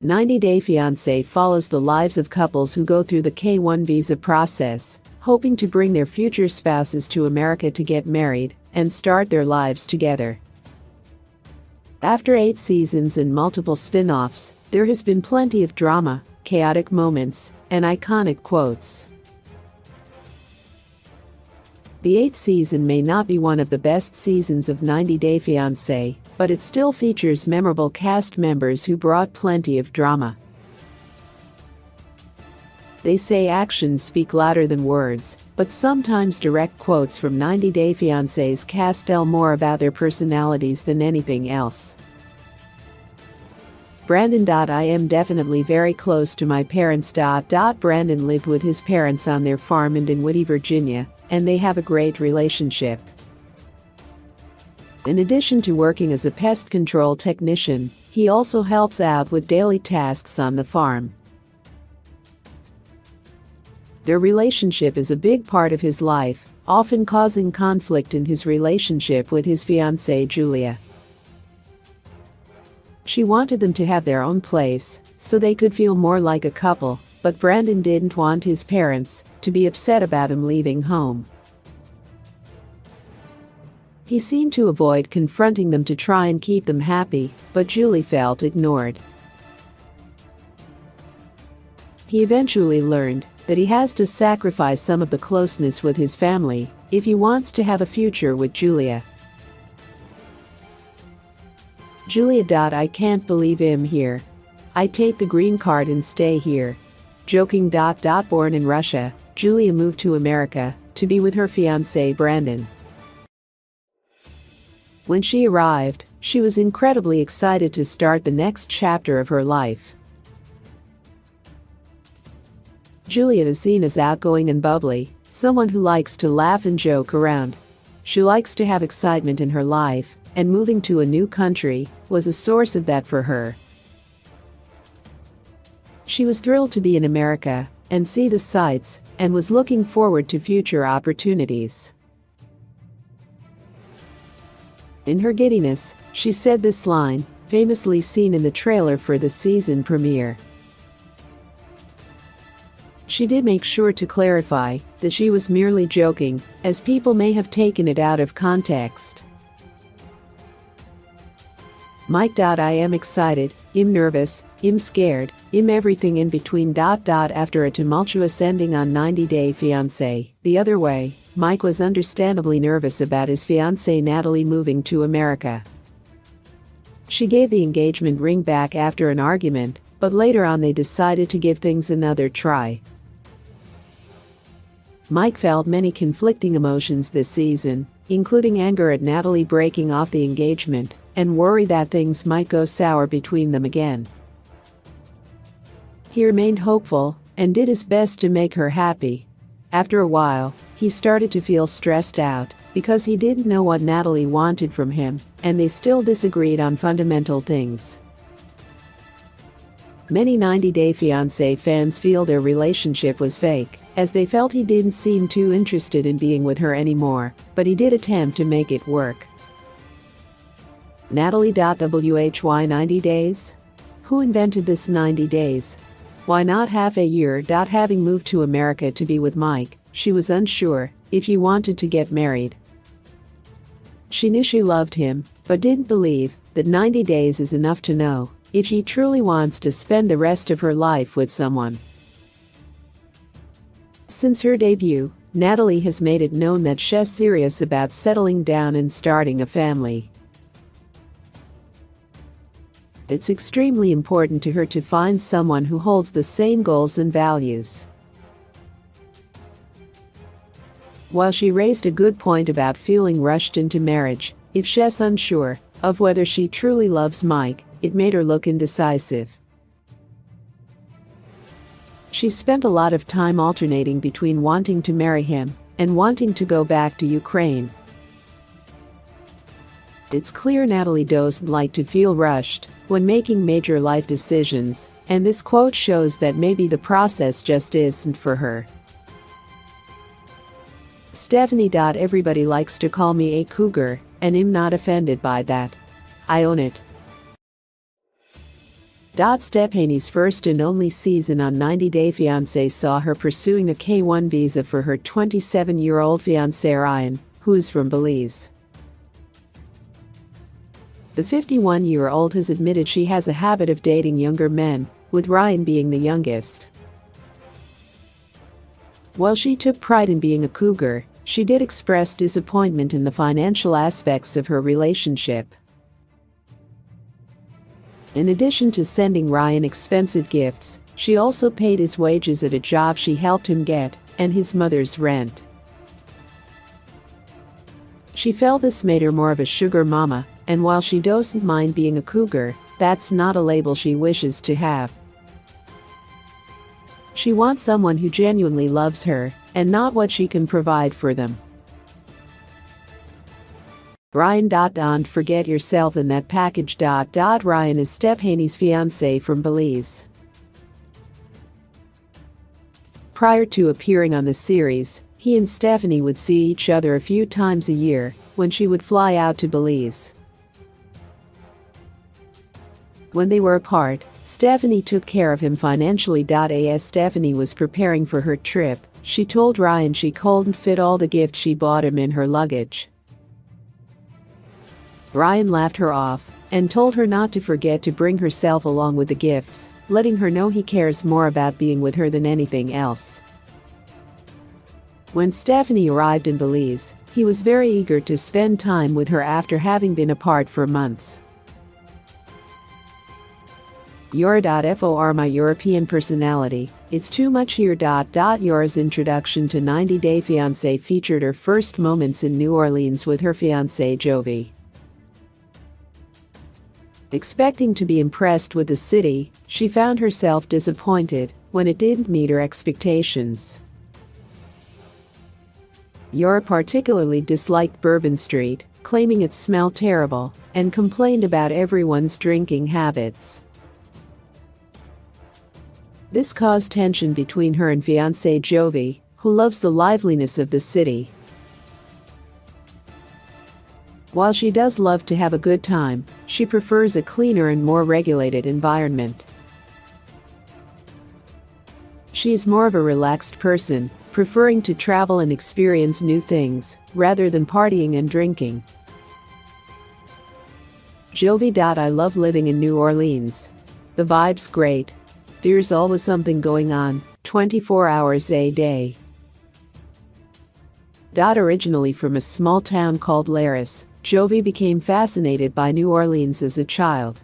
90-Day Fiancé follows the lives of couples who go through the K-1 visa process, hoping to bring their future spouses to America to get married and start their lives together. After 8 seasons and multiple spin-offs, there has been plenty of drama, chaotic moments, and iconic quotes. The 8th season may not be one of the best seasons of 90-Day Fiancé, but it still features memorable cast members who brought plenty of drama. They say actions speak louder than words, but sometimes direct quotes from 90-Day Fiancé's cast tell more about their personalities than anything else. Brandon. I am definitely very close to my parents. Brandon lived with his parents on their farm in Dinwiddie, Virginia, and they have a great relationship. In addition to working as a pest control technician, he also helps out with daily tasks on the farm. Their relationship is a big part of his life, often causing conflict in his relationship with his fiancée Julia. She wanted them to have their own place, so they could feel more like a couple, but Brandon didn't want his parents to be upset about him leaving home. He seemed to avoid confronting them to try and keep them happy, but Julie felt ignored. He eventually learned that he has to sacrifice some of the closeness with his family if he wants to have a future with Julia. Julia. I can't believe I'm here. I take the green card and stay here. Joking. Born in Russia, Julia moved to America to be with her fiancé Brandon. When she arrived, she was incredibly excited to start the next chapter of her life. Julia is seen as outgoing and bubbly, someone who likes to laugh and joke around. She likes to have excitement in her life, and moving to a new country was a source of that for her. She was thrilled to be in America and see the sights, and was looking forward to future opportunities. In her giddiness, she said this line, famously seen in the trailer for the season premiere. She did make sure to clarify that she was merely joking, as people may have taken it out of context. Mike. I am excited, I'm nervous, I'm scared, I'm everything in between. After a tumultuous ending on 90-Day Fiancé, the other way, Mike was understandably nervous about his fiancée Natalie moving to America. She gave the engagement ring back after an argument, but later on they decided to give things another try. Mike felt many conflicting emotions this season, including anger at Natalie breaking off the engagement, and worry that things might go sour between them again. He remained hopeful and did his best to make her happy. After a while, he started to feel stressed out because he didn't know what Natalie wanted from him, and they still disagreed on fundamental things. Many 90-Day Fiancé fans feel their relationship was fake, as they felt he didn't seem too interested in being with her anymore, but he did attempt to make it work. Natalie. Why 90 days? Who invented this 90 days? Why not half a year? Having moved to America to be with Mike, she was unsure if he wanted to get married. She knew she loved him, but didn't believe that 90 days is enough to know if she truly wants to spend the rest of her life with someone. Since her debut, Natalie has made it known that she's serious about settling down and starting a family. It's extremely important to her to find someone who holds the same goals and values. While she raised a good point about feeling rushed into marriage, if she's unsure of whether she truly loves Mike, it made her look indecisive. She spent a lot of time alternating between wanting to marry him and wanting to go back to Ukraine. It's clear Natalie doesn't like to feel rushed when making major life decisions, and this quote shows that maybe the process just isn't for her. Stephanie. Everybody likes to call me a cougar, and I'm not offended by that. I own it. Stephanie's first and only season on 90 Day Fiancé saw her pursuing a K-1 visa for her 27-year-old fiancé Ryan, who is from Belize. The 51-year-old has admitted she has a habit of dating younger men, with Ryan being the youngest. While she took pride in being a cougar, she did express disappointment in the financial aspects of her relationship. In addition to sending Ryan expensive gifts, she also paid his wages at a job she helped him get, and his mother's rent. She felt this made her more of a sugar mama, and while she doesn't mind being a cougar, that's not a label she wishes to have. She wants someone who genuinely loves her, and not what she can provide for them. Ryan. Don't forget yourself in that package. Ryan is Stephanie's fiancé from Belize. Prior to appearing on the series, he and Stephanie would see each other a few times a year, when she would fly out to Belize. When they were apart, Stephanie took care of him financially. As Stephanie was preparing for her trip, she told Ryan she couldn't fit all the gifts she bought him in her luggage. Ryan laughed her off and told her not to forget to bring herself along with the gifts, letting her know he cares more about being with her than anything else. When Stephanie arrived in Belize, he was very eager to spend time with her after having been apart for months. You're my European personality, it's too much here. Yora's introduction to 90 Day Fiancé featured her first moments in New Orleans with her fiancé Jovi. Expecting to be impressed with the city, she found herself disappointed when it didn't meet her expectations. Yora particularly disliked Bourbon Street, claiming it smelled terrible, and complained about everyone's drinking habits. This caused tension between her and fiancé Jovi, who loves the liveliness of the city. While she does love to have a good time, she prefers a cleaner and more regulated environment. She is more of a relaxed person, preferring to travel and experience new things, rather than partying and drinking. Jovi. I love living in New Orleans. The vibe's great. There's always something going on, 24 hours a day. Originally from a small town called Laris, Jovi became fascinated by New Orleans as a child.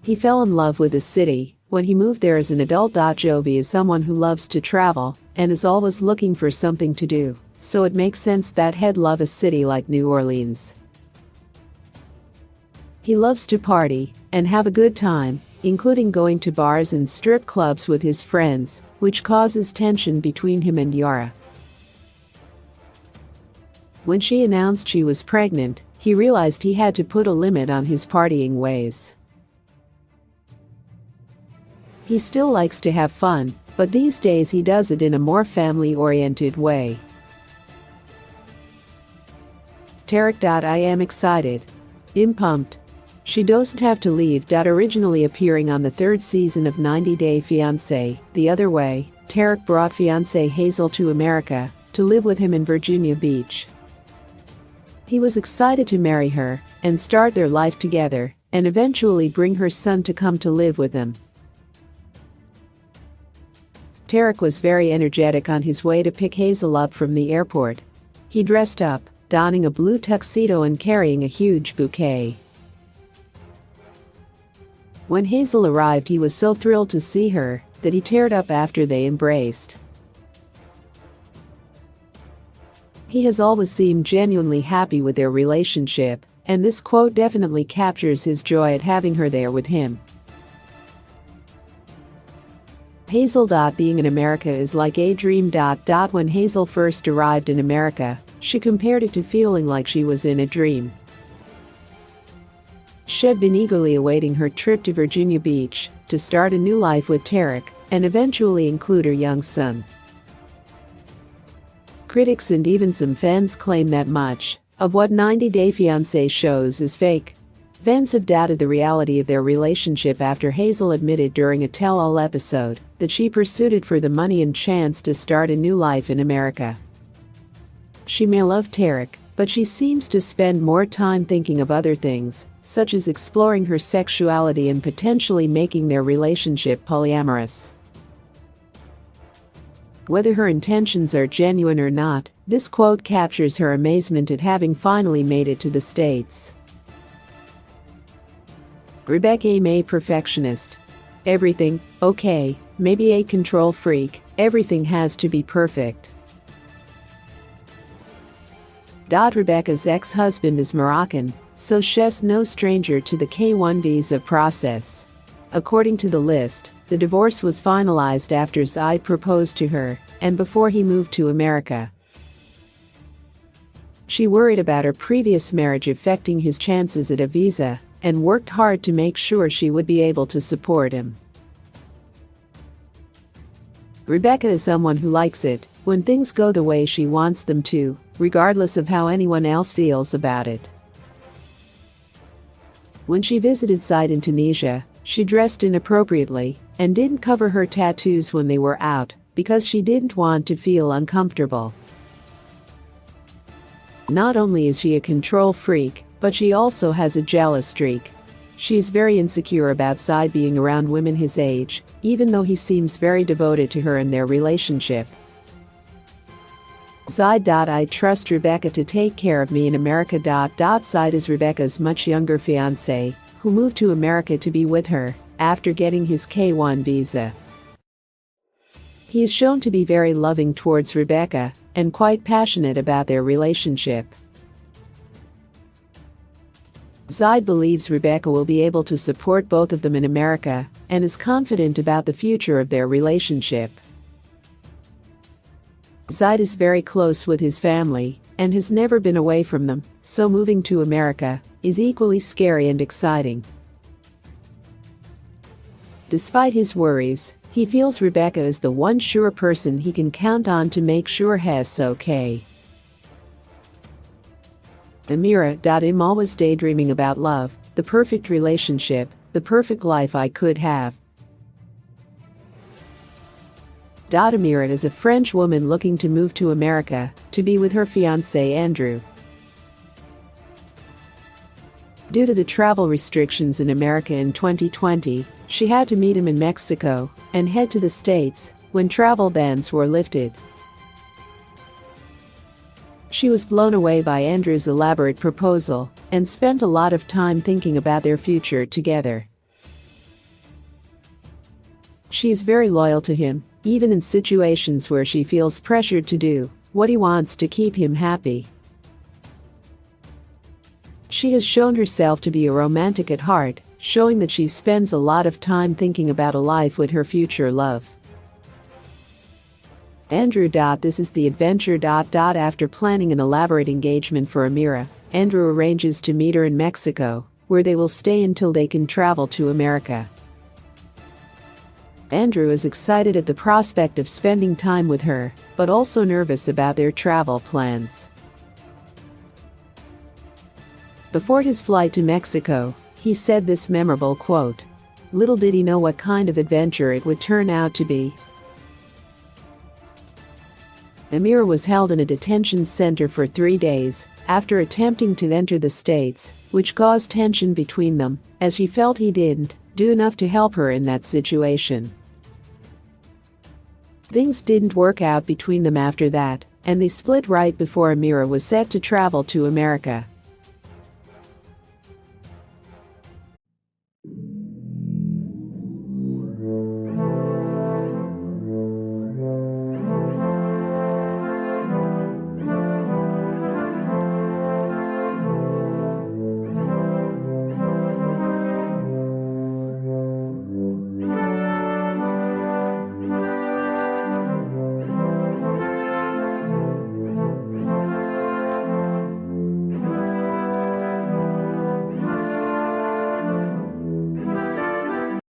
He fell in love with the city when he moved there as an adult. Jovi is someone who loves to travel and is always looking for something to do, so it makes sense that he'd love a city like New Orleans. He loves to party and have a good time, including going to bars and strip clubs with his friends, which causes tension between him and Yara. When she announced she was pregnant, he realized he had to put a limit on his partying ways. He still likes to have fun, but these days he does it in a more family-oriented way. Tarek. I am excited. I'm pumped. She doesn't have to leave. Originally appearing on the third season of 90 Day Fiancé, The Other Way, Tarek brought fiancée Hazel to America to live with him in Virginia Beach. He was excited to marry her and start their life together, and eventually bring her son to come to live with them. Tarek was very energetic on his way to pick Hazel up from the airport. He dressed up, donning a blue tuxedo and carrying a huge bouquet. When Hazel arrived, he was so thrilled to see her that he teared up after they embraced. He has always seemed genuinely happy with their relationship, and this quote definitely captures his joy at having her there with him. Hazel. Being in America is like a dream. When Hazel first arrived in America, she compared it to feeling like she was in a dream. She'd been eagerly awaiting her trip to Virginia Beach to start a new life with Tarek and eventually include her young son. Critics and even some fans claim that much of what 90 Day Fiancé shows is fake. Fans have doubted the reality of their relationship after Hazel admitted during a tell-all episode that she pursued it for the money and chance to start a new life in America. She may love Tarek, but she seems to spend more time thinking of other things, such as exploring her sexuality and potentially making their relationship polyamorous. Whether her intentions are genuine or not, this quote captures her amazement at having finally made it to the States. Rebecca a perfectionist. Everything, okay, maybe a control freak, everything has to be perfect. Rebecca's ex-husband is Moroccan, so she's no stranger to the K-1 visa process. According to the list, the divorce was finalized after Zide proposed to her and before he moved to America. She worried about her previous marriage affecting his chances at a visa and worked hard to make sure she would be able to support him. Rebecca is someone who likes it when things go the way she wants them to, regardless of how anyone else feels about it. When she visited Zide in Tunisia, she dressed inappropriately and didn't cover her tattoos when they were out because she didn't want to feel uncomfortable. Not only is she a control freak, but she also has a jealous streak. She is very insecure about Zide being around women his age, even though he seems very devoted to her in their relationship. Zide. I trust Rebecca to take care of me in America. Zide is Rebecca's much younger fiancé, who moved to America to be with her after getting his K-1 visa. He is shown to be very loving towards Rebecca and quite passionate about their relationship. Zide believes Rebecca will be able to support both of them in America and is confident about the future of their relationship. Zide is very close with his family and has never been away from them, so moving to America is equally scary and exciting. Despite his worries, he feels Rebecca is the one sure person he can count on to make sure he's okay. Amira. I'm always daydreaming about love, the perfect relationship, the perfect life I could have. Amira is a French woman looking to move to America to be with her fiancé Andrew. Due to the travel restrictions in America in 2020, she had to meet him in Mexico and head to the States when travel bans were lifted. She was blown away by Andrew's elaborate proposal and spent a lot of time thinking about their future together. She is very loyal to him, even in situations where she feels pressured to do what he wants to keep him happy. She has shown herself to be a romantic at heart, showing that she spends a lot of time thinking about a life with her future love. Andrew. This is the adventure. After planning an elaborate engagement for Amira, Andrew arranges to meet her in Mexico, where they will stay until they can travel to America. Andrew is excited at the prospect of spending time with her, but also nervous about their travel plans. Before his flight to Mexico, he said this memorable quote, "Little did he know what kind of adventure it would turn out to be." Amira was held in a detention center for 3 days after attempting to enter the States, which caused tension between them, as she felt he didn't do enough to help her in that situation. Things didn't work out between them after that, and they split right before Amira was set to travel to America.